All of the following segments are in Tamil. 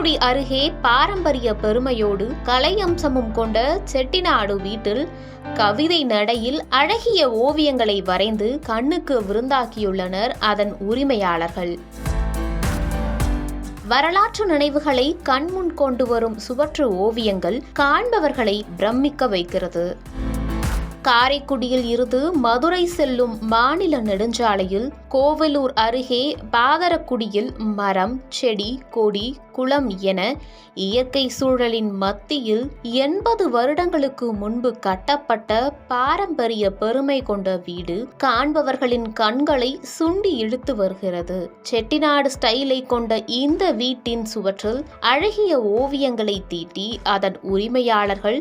காரைக்குடி அருகே பாரம்பரிய பெருமையோடு கலையம்சமும் கொண்ட செட்டிநாடு வீட்டில் கவிதை நடையில் அழகிய ஓவியங்களை வரைந்து கண்ணுக்கு விருந்தாக்கியுள்ளனர் அதன் உரிமையாளர்கள். வரலாற்று நினைவுகளை கண்முன் கொண்டு வரும் சுவற்று ஓவியங்கள் காண்பவர்களை பிரமிக்க வைக்கிறது. காரைக்குடியில் இருந்து மதுரை செல்லும் மாநில நெடுஞ்சாலையில் கோவிலூர் அருகே பாகரக்குடியில் மரம், செடி, கொடி, குளம் என இயற்கை சூழலின் மத்தியில் 80 வருடங்களுக்கு முன்பு கட்டப்பட்ட பாரம்பரிய பெருமை கொண்ட வீடு காண்பவர்களின் கண்களை சுண்டி இழுத்து வருகிறது. செட்டிநாடு ஸ்டைலை கொண்ட இந்த வீட்டின் சுவற்றில் அழகிய ஓவியங்களை தீட்டி அதன் உரிமையாளர்கள்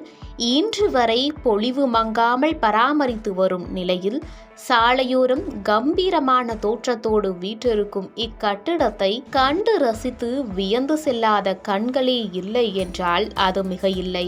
இன்று வரை பொலிவு மங்காமல் பராமரித்து வரும் நிலையில் சாலையோரம் கம்பீரமான தோற்றத்தோடு வீற்றிருக்கும் இக்கட்டிடத்தை கண்டு ரசித்து வியந்து செல்லாத கண்களே இல்லை என்றால் அது மிக இல்லை.